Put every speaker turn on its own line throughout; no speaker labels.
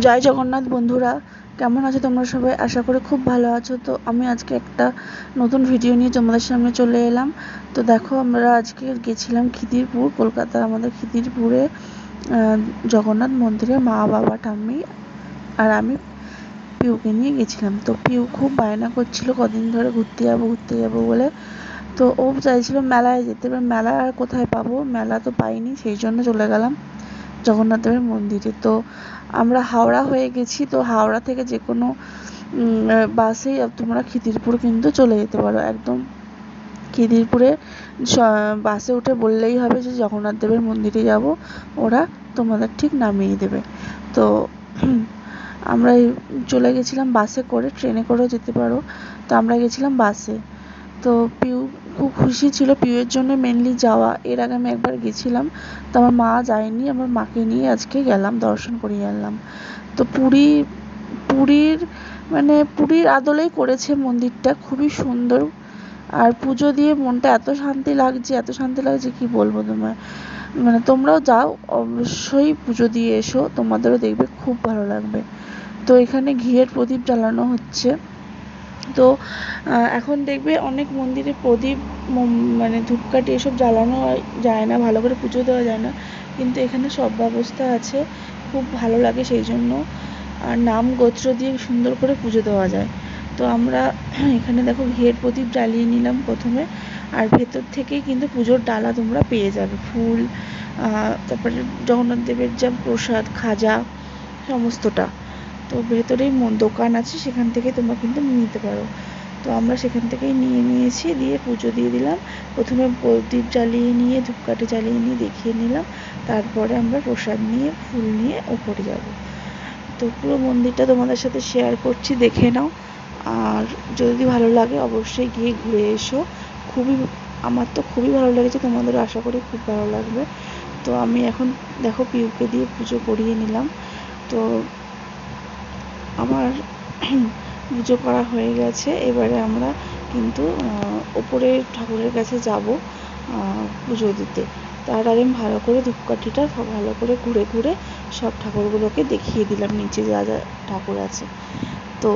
জয় জগন্নাথ বন্ধুরা, কেমন আছো তোমরা সবাই? আশা করি খুব ভালো আছো। তো আমি আজকে একটা নতুন ভিডিও নিয়ে তোমাদের সামনে চলে এলাম। তো দেখো, আমরা আজকে গেছিলাম খিদিরপুর, কলকাতা আমাদের খিদিরপুরে জগন্নাথ মন্দিরে মা বাবা ঠাম্মি আর আমি পিউকে নিয়ে গেছিলাম। তো পিউ খুব বায়না করছিল কদিন ধরে ঘুরতে যাবো বলে। তো ও চাইছিল মেলায় যেতে, এবার মেলা আর কোথায় পাবো, মেলা তো পাইনি, সেই জন্য চলে গেলাম জগন্নাথ দেবের মন্দিরে। তো আমরা হাওড়া হয়ে গেছি। তো হাওড়া থেকে যে কোনো বাসেই তোমরা খিদিরপুর কিন্তু চলে যেতে পারো। একদম খিদিরপুরে বাসে উঠে বললেই হবে যে জগন্নাথ দেবের মন্দিরে যাব, ওরা তোমাদের ঠিক নামিয়ে দেবে। তো আমরা চলে গেছিলাম বাসে করে, ট্রেনে করেও যেতে পারো। তো আমরা গেছিলাম বাসে। তো পিউ খুব খুশি ছিল, পিউয়ের জন্য মেনলি যাওয়া। এর আগে আমি একবার গেছিলাম, তো আমার মা যায়নি, আমার মাকে নিয়ে আজকে গেলাম, দর্শন করিয়ে আনলাম। তো পুরীর আদলেই করেছে মন্দিরটা, খুবই সুন্দর। আর পুজো দিয়ে মনটা এত শান্তি লাগছে কি বলবো তোমায়। তোমরাও যাও, অবশ্যই পুজো দিয়ে এসো, তোমাদেরও দেখবে খুব ভালো লাগবে। তো এখানে ঘিয়ের প্রদীপ জ্বালানো হচ্ছে। তো এখন দেখবে অনেক মন্দিরে প্রদীপ ধূপকাঠি এসব জ্বালানো যায় না, ভালো করে পুজো দেওয়া যায় না, কিন্তু এখানে সব ব্যবস্থা আছে, খুব ভালো লাগে সেই জন্য। আর নাম গোত্র দিয়ে সুন্দর করে পুজো দেওয়া যায়। তো আমরা এখানে দেখো ঘিয়ের প্রদীপ জ্বালিয়ে নিলাম প্রথমে। আর ভেতর থেকেই কিন্তু পুজোর ডালা তোমরা পেয়ে যাবে, ফুল, তারপরে জগন্নাথ দেবের যা প্রসাদ, খাজা, সমস্তটা। তো ভেতরেই দোকান আছে, সেখান থেকে তোমরা কিন্তু নিতে পারো। তো আমরা সেখান থেকেই নিয়েছি, দিয়ে পুজো দিয়ে দিলাম। প্রথমে প্রদীপ জ্বালিয়ে নিয়ে, ধূপকাঠি জ্বালিয়ে নিয়ে দেখিয়ে নিলাম, তারপরে আমরা প্রসাদ নিয়ে, ফুল নিয়ে ওপরে যাব। তো পুরো মন্দিরটা তোমাদের সাথে শেয়ার করছি, দেখে নাও। আর যদি ভালো লাগে অবশ্যই গিয়ে ঘুরে এসো। আমার তো খুবই ভালো লেগেছে, তোমাদেরও আশা করি খুব ভালো লাগবে। তো আমি এখন দেখো পিউকে দিয়ে পুজো করিয়ে নিলাম। তো আমার পুজো করা হয়ে গেছে। এবারে আমরা কিন্তু ওপরের ঠাকুরের কাছে যাব পুজো দিতে। তার আগে আমি ভালো করে ধূপকাঠিটা ভালো করে ঘুরে ঘুরে সব ঠাকুরগুলোকে দেখিয়ে দিলাম, নিচে যা যা ঠাকুর আছে। তো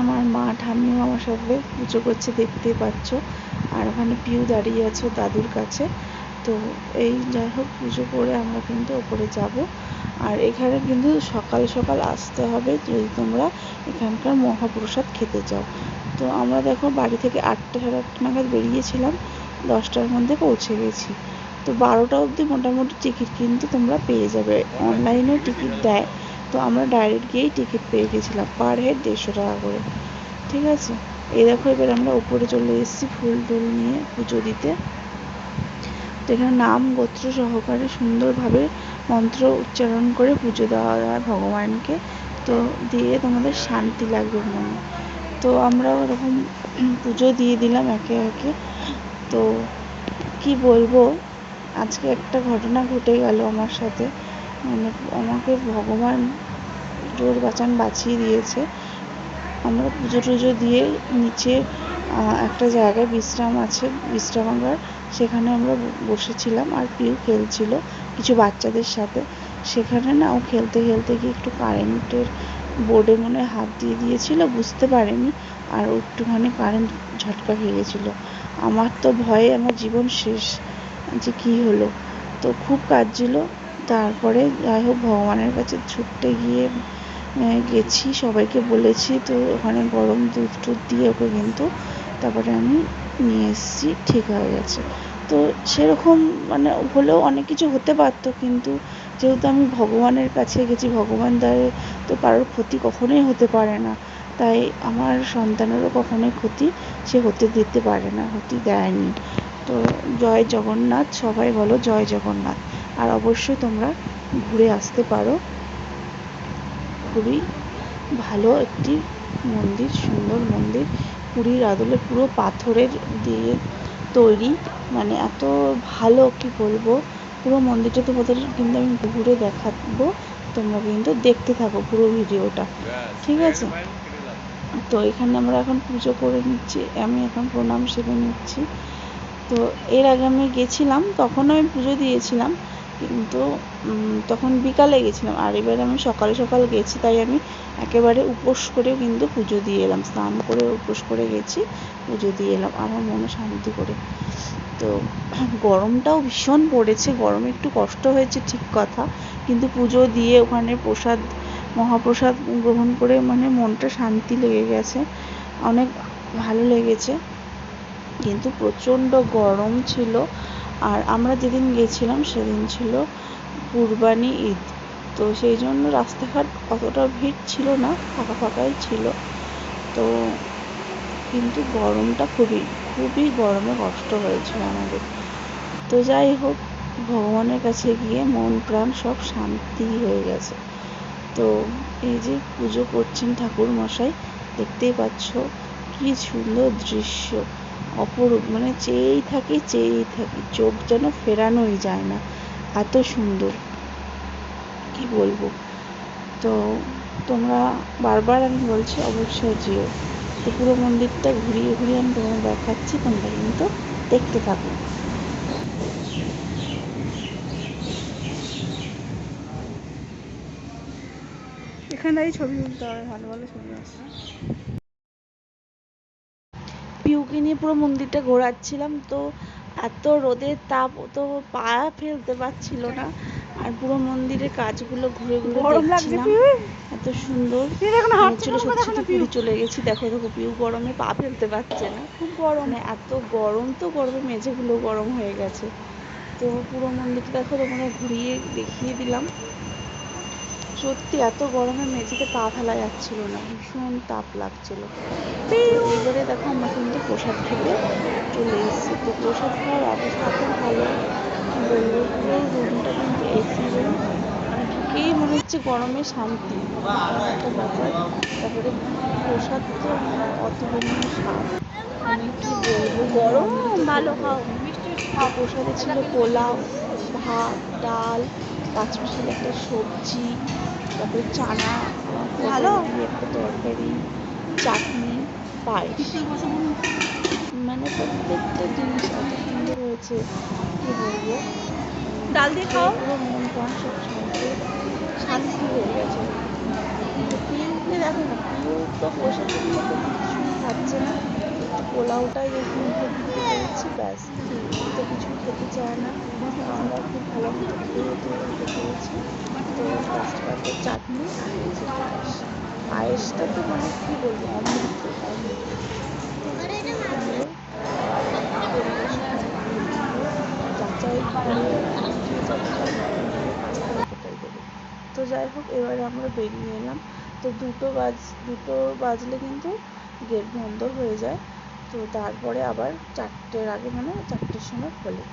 আমার মা ঠাম্মিও আমার সাথে পুজো করছে, দেখতেই পাচ্ছ। আর ওখানে পিউ দাঁড়িয়ে আছে দাদুর কাছে। তো এই যাই হোক, পুজো করে আমরা কিন্তু ওপরে যাব। আর এখানে কিন্তু সকাল সকাল আসতে হবে যদি তোমরা এখানকার মহাপ্রসাদ খেতে চাও। তো আমরা দেখো বাড়ি থেকে 8টা সাড়ে 8টা নাগাদ বেরিয়েছিলাম, 10টার মধ্যে পৌঁছে গেছি। তো 12টা অবধি মোটামুটি টিকিট কিন্তু তোমরা পেয়ে যাবে, অনলাইনেও টিকিট দেয়। তো আমরা ডাইরেক্ট গিয়েই টিকিট পেয়ে গেছিলাম, পার হেড 150 টাকা করে। ঠিক আছে, এই দেখো এবার আমরা উপরে চলে এসেছি ফুল টুল নিয়ে পুজো দিতে। তো এখানে নাম গোত্র সহকারে সুন্দরভাবে মন্ত্র উচ্চারণ করে পুজো দেওয়া হয় ভগবানকে। তো দিয়ে তোমাদের শান্তি লাগবে মনে। তো আমরাও এরকম পুজো দিয়ে দিলাম একে একে। তো কি বলবো, আজকে একটা ঘটনা ঘটে গেল আমার সাথে। আমাকে ভগবান জোর বাঁচান বাঁচিয়ে দিয়েছে। আমরা পুজো টুজো দিয়ে নিচে একটা জায়গায় বিশ্রাম আছে, বিশ্রামাগার, সেখানে আমরা বসেছিলাম। আর পিউ খেলছিল কিছু বাচ্চাদের সাথে। সেখানে না ও খেলতে খেলতে গিয়ে একটু কারেন্টের বোর্ডে মনে হয় হাত দিয়ে দিয়েছিল, বুঝতে পারেনি। আর একটুখানি কারেন্ট ঝটকা খেয়ে গেছিলো। আমার তো ভয়ে আমার জীবন শেষ, যে কী হলো। তো খুব কাঁদছিল। তারপরে যাই হোক ভগবানের কাছে ছুটতে গিয়ে গেছি, সবাইকে বলেছি। তো ওখানে গরম দুধ টুধ দিয়ে ওকে কিন্তু তারপরে আমি নিয়ে এসেছি, ঠিক হয়ে গেছে। তো সেরকম হলেও অনেক কিছু হতে পারতো, কিন্তু যেহেতু আমি ভগবানের কাছে গেছি, ভগবান দ্বারে তো কারোর ক্ষতি কখনোই হতে পারে না। তাই আমার সন্তানেরও কখনোই ক্ষতি সে হতে দিতে পারে না, হতে দেয়নি। তো জয় জগন্নাথ, সবাই বলো জয় জগন্নাথ। আর অবশ্যই তোমরা ঘুরে আসতে পারো, খুবই ভালো একটি মন্দির, সুন্দর মন্দির, পুরীর আদলে পুরো পাথরের দিয়ে তৈরি, এত ভালো কি বলবো। পুরো মন্দিরটা তোমাদের কিন্তু আমি ঘুরে দেখাবো, তোমরা কিন্তু দেখতে থাকো পুরো ভিডিওটা, ঠিক আছে? তো এখানে আমরা এখন পুজো করে নিচ্ছি, আমি এখন প্রণাম সেরে নিচ্ছি। তো এর আগে আমি গেছিলাম, তখন আমি পুজো দিয়েছিলাম, কিন্তু তখন বিকালে গেছিলাম, আর এবারে আমি সকাল সকাল গেছি, তাই আমি একেবারে উপোস করেও কিন্তু পুজো দিয়ে এলাম, স্নান করে উপোস করে গেছি, পুজো দিয়ে এলাম আমার মনে শান্তি করে। তো গরমটাও ভীষণ পড়েছে, গরমে একটু কষ্ট হয়েছে ঠিক কথা, কিন্তু পুজো দিয়ে ওখানে প্রসাদ মহাপ্রসাদ গ্রহণ করে মানে মনটা শান্তি লেগে গেছে, অনেক ভালো লেগেছে। কিন্তু প্রচণ্ড গরম ছিল। আর আমরা যেদিন গেছিলাম সেদিন ছিল কুরবানি ঈদ, তো সেই জন্য রাস্তাঘাট অতটা ভিড় ছিল না, ফাঁকা ফাঁকাই ছিল। তো কিন্তু গরমটা খুবই গরমে কষ্ট হয়েছিল আমাদের। তো যাই হোক, ভগবানের কাছে গিয়ে মন প্রাণ সব শান্তি হয়ে গেছে। তো এই যে পুজো করছেন ঠাকুর মশাই, দেখতেই পাচ্ছ কি সুন্দর দৃশ্য, অপরূপ, মানে চেয়েই থাকি, চোখ যেন ফেরানোই যায় না, এত সুন্দর, কি বলবো। তো তোমরা বারবার আমি বলছি অবশ্যই যেও। তো পুরো মন্দিরটা ঘুরিয়ে ঘুরিয়ে আমি তোমাদের দেখাচ্ছি, তোমরা কিন্তু দেখতে থাকো। এখানে ছবি তুলতে হবে, ভালো ভালো ছবি আসছে। পিউকে নিয়ে পুরো মন্দিরটা ঘোরাচ্ছিলাম, তো এত রোদের তাপ, তো পা ফেলতে পারছিল না, আর পুরো মন্দিরের কাজগুলো ঘুরে ঘুরে দেখছিলাম, এত সুন্দর ছিল। সত্যি পুরী চলে গেছি। দেখো দেখো পিউ গরমে পা ফেলতে পারছে না, খুব গরম, মানে এত গরম, তো গরমে মেঝেগুলো গরম হয়ে গেছে। তো পুরো মন্দিরটা দেখো, তোমরা ঘুরিয়ে দেখিয়ে দিলাম। সত্যি এত গরমে মেঝেতে পা ফেলা যাচ্ছিল না, ভীষণ তাপ লাগছিল। তো এইবারে দেখো আমরা কিন্তু প্রসাদ খেতে চলে এসেছি। তো প্রসাদ খাওয়ার অবস্থা খুব ভালো, কি বলবো, পুরো রুমটা কিন্তু এসি রুম, মানে ঢুকেই মনে হচ্ছে গরমে শান্তি, একটা ব্যাপার। তারপরে প্রসাদ তো মানে অতুলনীয় স্বাদ, মানে কি বলবো, গরম ভালো খাও। প্রসাদে ছিল পোলাও, ভাত, ডাল, পাঁচমিশালি একটা সবজি, তারপরে চানা ভালো একটা তরকারি, চাটনি, পায়েস, মানে প্রত্যেকটা জিনিস এত সুন্দর হয়েছে, কি বলবো। ডাল দিয়ে খাও, পুরো মন প্রাণ সব শান্তি হয়ে গেছে। পিউকে দেখো না, পিউ তো বসে থেকে তো কিছুই খাচ্ছে না, পোলাওটাই একটু মুখে দিতে পেরেছি, ব্যাস, তো কিছু খেতে চায় না। আমরা খুব ভালো মতো খেয়ে উঠে পেয়েছি। তো লাস্ট পাতে চাটনি আর এই যে পায়েস, পায়েসটা তো মানে কি বলবো, অমৃত অমৃত। যাচাই তো যাই হোক, এবারে আমরা বেরিয়ে এলাম। তো দুটো বাজলে কিন্তু গেট বন্ধ হয়ে যায়, তো তারপরে আবার 4টের আগে, মানে 4টের সময় খোলে।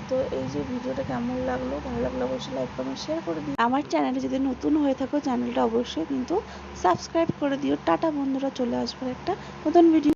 তো এই যে ভিডিওটা কেমন লাগলো, ভালো লাগলে অবশ্যই লাইক কমেন্ট শেয়ার করে দিও। আমার চ্যানেলে যদি নতুন হয়ে থাকো, চ্যানেলটা অবশ্যই কিন্তু সাবস্ক্রাইব করে দিও। টাটা বন্ধুরা, চলে আসবে একটা নতুন ভিডিও।